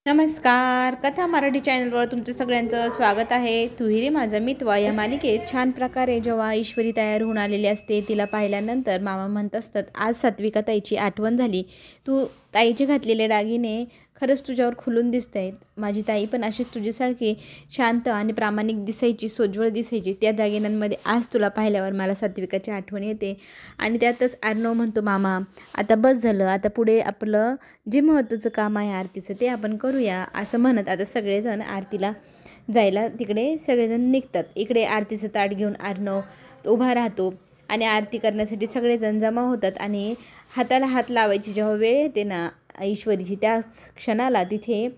नमस्कार. कथा मराठी चॅनलवर तुमचं सगळ्यांचं स्वागत आहे. तुही रे माझा मितवा या मालिकेत छान प्रकारे जेव्हा ईश्वरी तयार होऊन आलेली असते, तिला पाहिल्यानंतर मामा म्हणत असतात, आज सात्विका ताईची आठवण झाली. तू ताईचे घातलेले दागिने खरंच तुझ्यावर खुलून दिसत आहेत. माझी ताई पण अशीच तुझ्यासारखी शांत आणि प्रामाणिक दिसायची, सोज्वळ दिसायची. त्या दागिन्यांमध्ये आज तुला पाहिल्यावर मला सात्विकाची आठवण येते. आणि त्यातच अर्णव म्हणतो, मामा आता बस झालं, आता पुढे आपलं जे महत्त्वाचं काम आहे आरतीचं ते आपण करूया. असं म्हणत आता सगळेजण आरतीला जायला तिकडे सगळेजण निघतात. इकडे आरतीचं ताट घेऊन अर्णव उभा राहतो आणि आरती करण्यासाठी सगळेजण जमा होतात. आणि हाताला हात लावायची जेव्हा वेळ येते ना ईश्वरीची, त्याच क्षणाला तिथे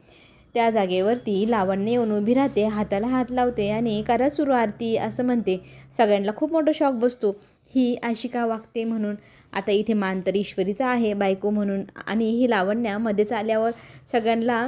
त्या जागेवरती लावण्य येऊन उभी राहते, हाताला हात लावते आणि करा सुरू आरती असं म्हणते. सगळ्यांना खूप मोठा शॉक बसतो, ही अशी का वागते म्हणून. आता इथे मान तर ईश्वरीचा आहे बायको म्हणून, आणि ही लावण्यामध्येच आल्यावर सगळ्यांना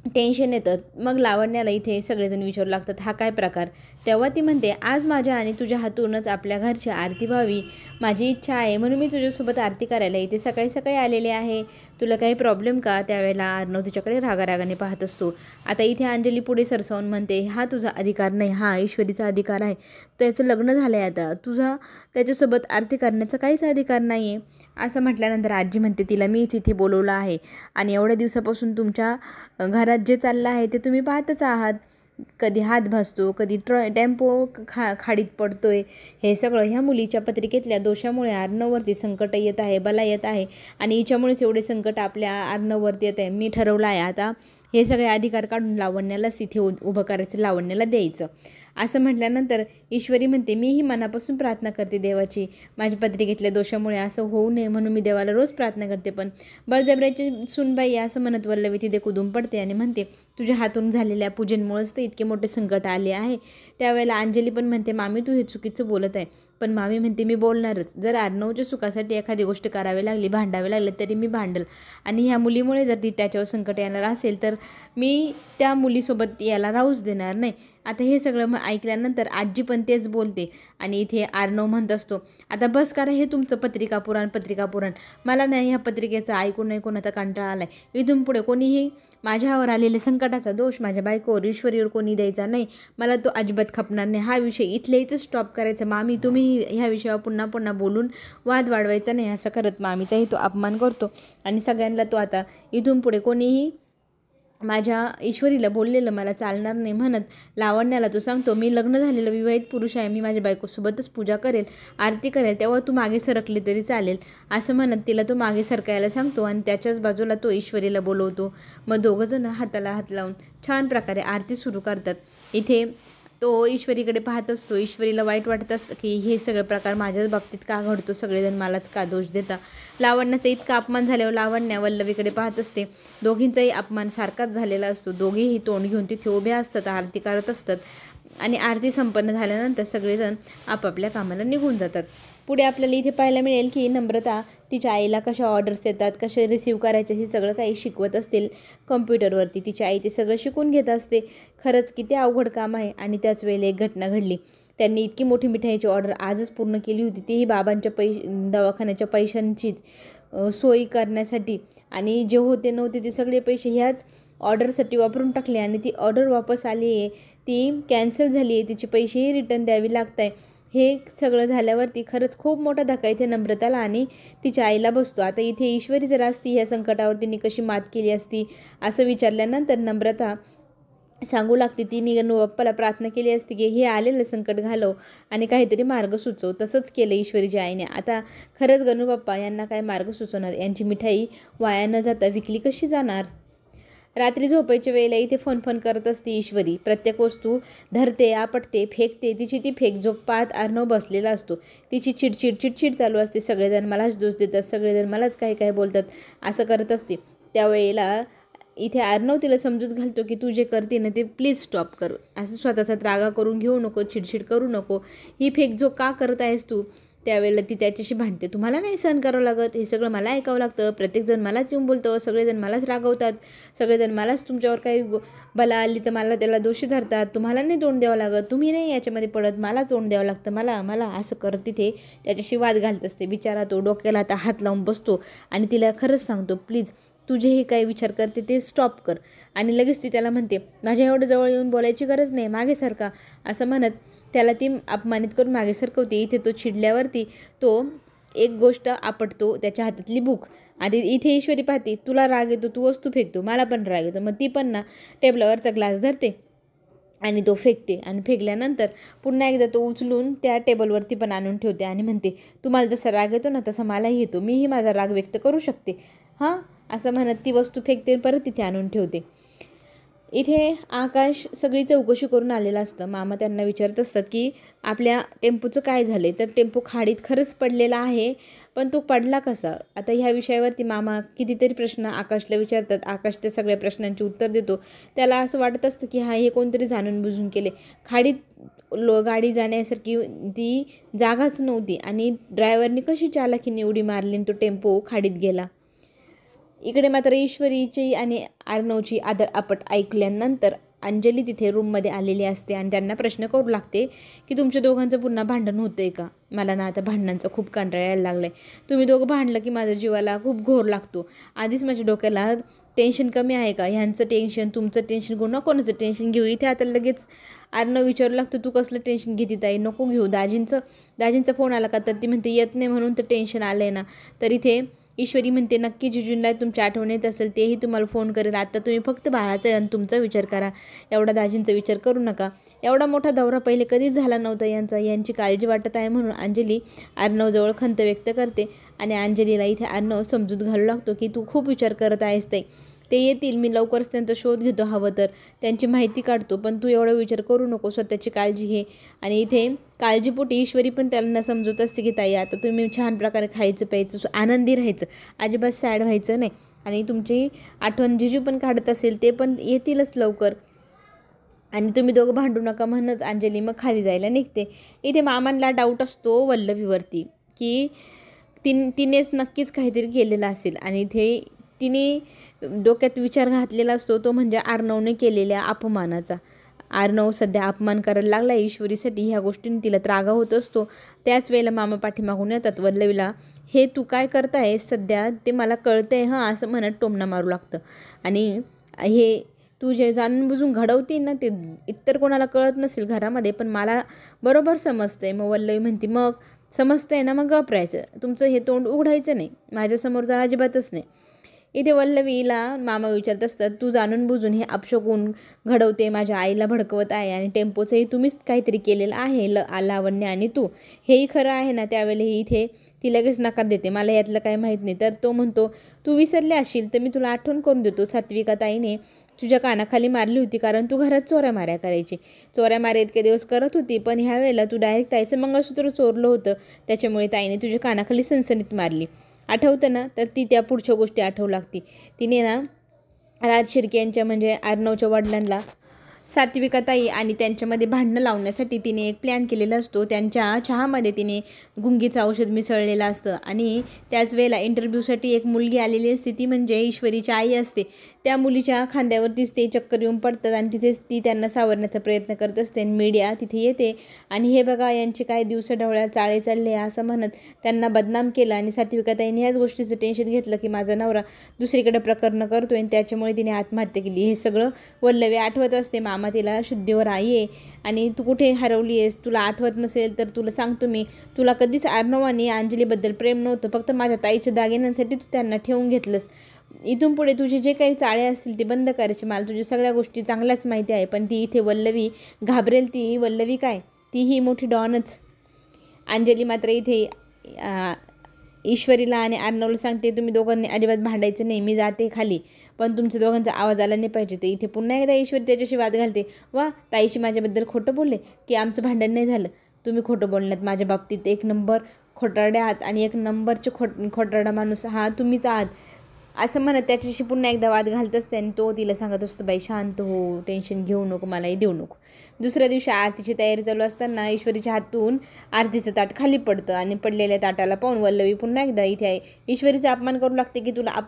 टेन्शन येतं. मग लावण्याला इथे सगळेजण विचारू लागतात, हा काय प्रकार. तेव्हा ती म्हणते, आज माझ्या आणि तुझ्या हातूनच आपल्या घरची आरती व्हावी माझी इच्छा आहे, म्हणून मी तुझ्यासोबत आरती करायला इथे सकाळी सकाळी आलेले आहे. तुला काही प्रॉब्लेम का. त्यावेळेला अर्णव तिच्याकडे रागारागाने पाहत असतो. आता इथे अंजली पुढे सरसावून म्हणते, हा तुझा अधिकार नाही, हा ईश्वरीचा अधिकार आहे. त्याचं लग्न झालं आहे, आता तुझा त्याच्यासोबत आरती करण्याचा काहीच अधिकार नाही आहे. असं म्हटल्यानंतर आजी म्हणते, तिला मीच इथे बोलवलं आहे आणि एवढ्या दिवसापासून तुमच्या घरात जे चाललं आहे ते तुम्ही पाहतच आहात. कधी हात भासतो, कधी टेम्पो खाडीत पडतोय. हे सगळं ह्या मुलीच्या पत्रिकेतल्या दोषामुळे अर्णववरती संकट येत आहे, बला येत आहे. आणि हिच्यामुळेच एवढे संकट आपल्या अर्णववरती येत आहे. मी ठरवलं आहे आता हे सगळे अधिकार काढून लावण्यालाच इथे उभं करायचं, लावण्याला द्यायचं. असं म्हटल्यानंतर ईश्वरी म्हणते, मीही मनापासून प्रार्थना करते देवाची, माझ्या पत्रिकेतल्या दोषामुळे असं होऊ नये म्हणून मी देवाला रोज प्रार्थना करते. पण बळजबऱ्याची सुनबाई असं म्हणत वल्लवी तिथे कुदून पडते आणि म्हणते, तुझ्या हातून झालेल्या पूजेमुळेच तर इतके मोठे संकट आले आहे. त्यावेळेला अंजली पण म्हणते, मामी तू हे चुकीचं बोलत आहे. पण मामी म्हणते, मी बोलणारच. जर अर्णवच्या सुखासाठी एखादी गोष्ट करावी लागली, भांडावे लागले तरी मी भांडल. आणि ह्या मुलीमुळे जर ती त्याच्यावर संकट येणार असेल तर मी त्या मुलीसोबत याला राहूच देणार नाही. आता हे सगळं ऐकल्यानंतर आजी पण तेच बोलते. आणि इथे अर्णव म्हणत असतो, आता बस करा हे तुमचं पत्रिका पुराण. मला नाही ह्या पत्रिकेचं ऐकून ऐकून आता कंटाळा आला आहे. इथून पुढे कोणीही माझ्यावर आलेल्या संकटाचा दोष माझ्या बायकोवर, ईश्वरीवर कोणी द्यायचा नाही. मला तो अजिबात खपणार नाही. हा विषय इथल्या इथंच स्टॉप करायचा. मामी तुम्ही ह्या विषयावर पुन्हा पुन्हा बोलून वाद वाढवायचा नाही. असं करत मामीचाही तो अपमान करतो. आणि सगळ्यांना तो आता इथून पुढे कोणीही माझ्या ईश्वरीला बोललेलं मला चालणार नाही म्हणत लावण्याला तो सांगतो, मी लग्न झालेलं विवाहित पुरुष आहे, मी माझ्या बायकोसोबतच पूजा करेल, आरती करेल, तेव्हा तू मागे सरकली तरी चालेल. असं म्हणत तिला तो मागे सरकायला सांगतो आणि त्याच्याच बाजूला तो ईश्वरीला बोलवतो. मग दोघंजण हाताला हात लावून छान प्रकारे आरती सुरू करतात. इथे तो ईश्वरीकडे पाहत असतो. ईश्वरीला वाईट वाटत असतं की हे सगळं प्रकार माझ्याच बाबतीत का घडतो, सगळेजण मलाच का दोष देता. लावण्याचा इतका अपमान झाल्यावर लावण्या वल्लवीकडे पाहत असते. दोघींचाही अपमान सारखाच झालेला असतो. दोघेही तोंड घेऊन तिथे उभे असतात, आरती करत असतात. आणि आरती संपन्न झाल्यानंतर सगळेजण आपापल्या कामाला निघून जातात. पुढे आपल्याला इथे पाहायला मिळेल की नम्रता तिच्या आईला कशा ऑर्डर्स येतात, कसे रिसीव्ह करायचे हे सगळं काही शिकवत असतील कम्प्युटरवरती. तिची आई ते सगळं शिकून घेत असते. खरंच किती अवघड काम आहे. आणि त्याच वेळेला एक घटना घडली. त्यांनी इतकी मोठी मिठाईची ऑर्डर आजच पूर्ण केली होती, तीही बाबांच्या दवाखान्याच्या पैशांचीच सोयी करण्यासाठी. आणि जे होते नव्हते ते सगळे पैसे ह्याच ऑर्डरसाठी वापरून टाकले. आणि ती ऑर्डर वापस आली आहे, ती कॅन्सल झाली आहे, तिचे पैसेही रिटर्न द्यावे लागत आहे. हे सगळं झाल्यावरती खरंच खूप मोठा धक्का इथे नम्रताला आणि तिच्या आईला बसतो. आता इथे ईश्वरी जर असती ह्या संकटावर तिने कशी मात केली असती असं विचारल्यानंतर नम्रता सांगू लागते, तिने गणूबाप्पाला प्रार्थना केली असती की हे आलेलं संकट घालव आणि काहीतरी मार्ग सुचव. तसंच केलं ईश्वरीच्या आईने. आता खरंच गणूबाप्पा यांना काय मार्ग सुचवणार. यांची मिठाई वाया न जाता विकली कशी जाणार. रात्री झोपायच्या वेळेला इथे फन करत असते ईश्वरी. प्रत्येक वस्तू धरते, आपटते, फेकते. तिची ती फेकजोग पाहत अर्णव बसलेला असतो. तिची चिडचिड चालू असते. सगळेजण मलाच दोष देतात, सगळेजण मलाच काही काय बोलतात असं करत असते. त्यावेळेला इथे अर्णव तिला समजूत घालतो की तू जे करते ना ते प्लीज स्टॉप कर. असं स्वतःचा त्रागा करून घेऊ नको, चिडचिड करू नको. ही फेकजोग का करत आहेस तू. त्यावेळेला ती त्याच्याशी भांडते, तुम्हाला नाही सहन करावं लागत, हे सगळं मला ऐकावं लागतं, प्रत्येकजण मलाच येऊन बोलतं, सगळेजण मलाच रागवतात, सगळेजण मलाच तुमच्यावर काही बला आली तर मला त्याला दोषी धरतात, तुम्हाला नाही तोंड द्यावं लागत, तुम्ही नाही याच्यामध्ये पडत, मला तोंड द्यावं लागतं, मला असं करत तिथे त्याच्याशी वाद घालत असते. बिचारा तो डोक्याला आता हात लावून बसतो आणि तिला खरंच सांगतो, प्लीज तुझे हे काय विचार करते ते स्टॉप कर. आणि लगेच ती त्याला म्हणते, माझ्या एवढं जवळ येऊन बोलायची गरज नाही, मागे सारखा, असं म्हणत त्याला ती अपमानित करून मागे सरकवते. इथे तो चिडल्यावरती तो एक गोष्ट आपटतो, त्याच्या हातातली बुक. आणि इथे ईश्वरी पाहते, तुला राग येतो, तू वस्तू फेकतो, मला पण राग येतो. मग ती पण ना टेबलावरचा ग्लास धरते आणि तो फेकते. आणि फेकल्यानंतर पुन्हा एकदा तो उचलून त्या टेबलवरती पण आणून ठेवते आणि म्हणते, तुम्हाला जसा राग येतो ना तसा मलाही येतो, मीही माझा राग व्यक्त करू शकते हां, असं म्हणत ती वस्तू फेकते, परत तिथे आणून ठेवते. इथे आकाश सगळी चौकशी करून आलेलं असतं. मामा त्यांना विचारत असतात की आपल्या टेम्पोचं काय झालं आहे. तर टेम्पो खाडीत खरंच पडलेला आहे, पण तो पडला कसा. आता ह्या विषयावरती मामा कितीतरी प्रश्न आकाशला विचारतात. आकाश त्या सगळ्या प्रश्नांची उत्तर देतो. त्याला असं वाटत असतं की हे कोणतरी जाणून बुजून केले. खाडीत गाडी जाण्यासारखी ती जागाच नव्हती आणि ड्रायव्हरनी कशी चालाखीने उडी मारली आणि तो टेम्पो खाडीत गेला. इकडे मात्र ईश्वरीची आणि अर्णवची आदर आपट ऐकल्यानंतर अंजली तिथे रूममध्ये आलेली असते आणि त्यांना प्रश्न करू लागते की तुमच्या दोघांचं पुन्हा भांडण होतं आहे का. मला ना आता भांडणांचा खूप कंटाळा यायला लागला आहे. तुम्ही दोघं भांडलं की माझ्या जीवाला खूप घोर लागतो. आधीच माझ्या डोक्याला टेन्शन कमी आहे का. ह्यांचं टेन्शन, तुमचं टेन्शन घेऊ ना, कोणाचं टेन्शन घेऊ. इथे आता लगेच अर्णव विचारू लागतो, तू कसलं टेन्शन घेते ताई, नको घेऊ. दाजींचा फोन आला का. तर ती म्हणते येत नाही म्हणून तर टेन्शन आलं आहे ना. तर इथे ईश्वरी म्हणते, नक्की जिजूंना तुमची आठवण येत असेल, तेही तुम्हाला फोन करेल. आता तुम्ही फक्त बाळाचा आणि तुमचा विचार करा, एवढा दाजींचा विचार करू नका. एवढा मोठा दौरा पहिले कधीच झाला नव्हता यांची काळजी वाटत आहे म्हणून अंजली अर्णवजवळ खंत व्यक्त करते. आणि अंजलीला इथे अर्णव समजूत घालू लागतो की तू खूप विचार करत आहेस ताई, ते येतील, मी लवकरच त्यांचा शोध घेतो, हवं तर त्यांची माहिती काढतो, पण तू एवढा विचार करू नको, स्वतःची काळजी घे. आणि इथे काळजीपोटी ईश्वरी पण त्यांना समजत असते की ताई आता तुम्ही छान प्रकारे खायचं प्यायचं, आनंदी राहायचं, अजिबात सॅड व्हायचं नाही. आणि तुमची आठवण जिजू पण काढत असेल, ते पण येतीलच लवकर. आणि तुम्ही दोघं भांडू नका म्हणत अंजली मग खाली जायला निघते. इथे मामांना डाऊट असतो वल्लवीवरती की तिनेच नक्कीच काहीतरी केलेलं असेल. आणि इथे तिने डोक्यात विचार घातलेला असतो तो म्हणजे अर्णवने केलेल्या अपमानाचा. अर्णव सध्या अपमान करायला लागला ईश्वरीसाठी, ह्या गोष्टीने तिला त्रागा होत असतो. त्याच वेळेला मामा पाठीमागून येतात. वल्लवीला हे तू काय करताय सध्या ते मला कळतंय हां, असं म्हणत टोमणा मारू लागतं. आणि हे तू जे जाणून बुजून घडवते ना, ते इतर कोणाला कळत नसेल घरामध्ये, पण मला बरोबर समजतंय. मग वल्लवी म्हणते, मग समजतंय ना, मग गप राहायचं, तुमचं हे तोंड उघडायचं नाही माझ्यासमोर, तर अजिबातच नाही. इथे वल्लवीला मामा विचारत असतात, तू जाणून बुजून हे अपशगुन घडवते, माझ्या आईला भडकवत आहे आणि टेम्पोचंही तुम्हीच काहीतरी केलेलं आहे, लावण्य आणि तू, हेही खरं आहे ना. त्यावेळेला इथे ती लगेच नकार देते, मला यातलं काही माहीत नाही. तर तो म्हणतो, तू विसरले असशील तर मी तुला आठवण करून देतो, सात्विका ताईने तुझ्या कानाखाली मारली होती कारण तू घरात चोऱ्या माऱ्या करायची. चोऱ्या माऱ्या इतके दिवस करत होती, पण ह्या वेळेला तू डायरेक्ट ताईचं मंगळसूत्र चोरलं होतं, त्याच्यामुळे ताईने तुझ्या कानाखाली सनसनीत मारली, आठवतं ना. तर ती त्या पुढच्या गोष्टी आठवू लागती. तिने ना राज शिर्के यांच्या म्हणजे अर्णवच्या वडिलांना सात्विका ताई आणि त्यांच्यामध्ये भांडणं लावण्यासाठी तिने एक प्लॅन केलेला असतो. त्यांच्या चहामध्ये तिने गुंगीचं औषध मिसळलेलं असतं. आणि त्याच वेळेला इंटरव्ह्यूसाठी एक मुलगी आलेली असते, ती म्हणजे ईश्वरीची आई असते. त्या मुलीच्या खांद्यावरतीच ते चक्कर येऊन पडतात आणि तिथेच ती त्यांना सावरण्याचा प्रयत्न करत असते. मीडिया तिथे येते आणि हे बघा यांचे काय दिवसाढवळ्या चाळे चालले असं म्हणत त्यांना बदनाम केलं. आणि सात्विका ताईने ह्याच गोष्टीचं टेन्शन घेतलं की माझा नवरा दुसरीकडे प्रकरण करतोय आणि त्याच्यामुळे तिने आत्महत्या केली. हे सगळं वल्लवी आठवत असते. मामा तिला शुद्धीवर आहे आणि तू कुठे हरवली आहेस, तुला आठवत नसेल तर तुला सांगतो मी, तुला कधीच अर्णव आणि अंजलीबद्दल प्रेम नव्हतं, फक्त माझ्या ताईच्या दागिन्यांसाठी तू त्यांना ठेवून घेतलंस. इथून पुढे तुझे जे काही चाळे असतील ते बंद करायचे, मला तुझ्या सगळ्या गोष्टी चांगल्याच माहिती आहे. पण ती इथे वल्लवी घाबरेल, ती वल्लवी काय, ती ही मोठी डॉनच. अंजली मात्र इथे ईश्वरीला आणि अर्णवला सांगते, तुम्ही दोघांनी अजिबात भांडायचं नाही, मी जाते खाली, पण तुमच्या दोघांचा आवाज आला नाही पाहिजे. तर इथे पुन्हा एकदा ईश्वरी त्याच्याशी वाद घालते, वा ताईशी माझ्याबद्दल खोटं बोलले की आमचं भांडण नाही झालं, तुम्ही खोटं बोलण्यात माझ्या बाबतीत एक नंबर खोटारडे आहात आणि एक नंबरचे खोटारडा माणूस हा तुम्हीच आहात, असं म्हणत त्याच्याशी पुन्हा एकदा वाद घालत असते. आणि तो तिला सांगत असतो, बाई शांत हो, टेन्शन घेऊ नको, मलाही देऊ नको. दुसऱ्या दिवशी आरतीची तयारी चालू असताना ईश्वरीच्या हातून आरतीचं ताट खाली पडतं आणि पडलेल्या ताटाला पाहून वल्लवी पुन्हा एकदा इथे ईश्वरीचा अपमान करू लागते की तुला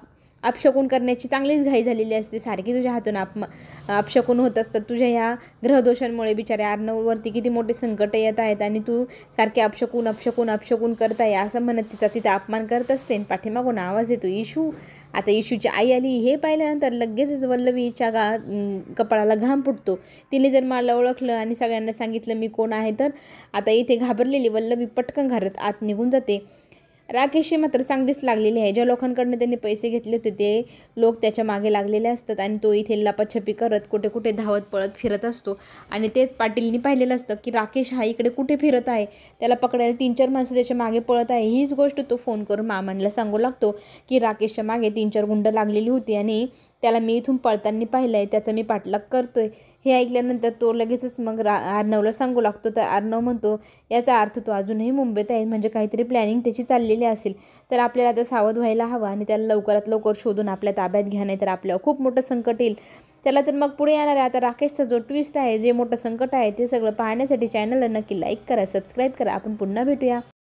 अपशकुन करण्याची चांगलीच घाई झालेली असते. सारखी तुझ्या हातून अपशकुन होत असतात. तुझ्या ह्या ग्रहदोषांमुळे बिचाऱ्या अर्णववरती किती मोठे संकट येत आहेत आणि तू सारखे अपशकुन अपशकुन अपशकुन करताय असं म्हणत तिचा तिथे अपमान करत असते. पाठीमागून आवाज येतो, इशू. आता इशूची आई आली हे पाहिल्यानंतर लगेचच वल्लवीच्या कपाळाला घाम फुटतो. तिने जर मला ओळखलं आणि सगळ्यांना सांगितलं मी कोण आहे तर आता इथे घाबरलेली वल्लवी पटकन घरात आत निघून जाते. राकेशची मात्र चांगलीच लागलेली आहे. ज्या लोकांकडनं त्यांनी पैसे घेतले होते ते लोक त्याच्या मागे लागलेले असतात आणि तो इथे लपाछपी करत कुठे कुठे धावत पळत फिरत असतो. आणि तेच पाटीलनी पाहिलेलं असतं की राकेश हा इकडे कुठे फिरत आहे, त्याला पकडायला 3-4 माणसं त्याच्या मागे पळत आहे. हीच गोष्ट तो फोन करून मामांना सांगू लागतो की राकेशच्या मागे 3-4 गुंड लागलेली होती आणि त्याला मी इथून पळताना पाहिलं आहे, त्याचा मी पाठलाग करतोय. हे ऐकल्यानंतर तो लगेचच मग अर्णवला सांगू लागतो. तर अर्णव म्हणतो याचा अर्थ तो अजूनही मुंबईत आहे, म्हणजे काहीतरी प्लॅनिंग त्याची चाललेली असेल. तर आपल्याला आता सावध व्हायला हवं आणि त्याला लवकरात लवकर शोधून आपल्या ताब्यात घ्या, नाही तर आपल्याला खूप मोठं संकट येईल. त्याला तर मग पुढे येणार आहे आता राकेशचा जो ट्विस्ट आहे, जे मोठं संकट आहे ते सगळं पाहण्यासाठी चॅनलला नक्की लाईक करा, सबस्क्राईब करा. आपण पुन्हा भेटूया.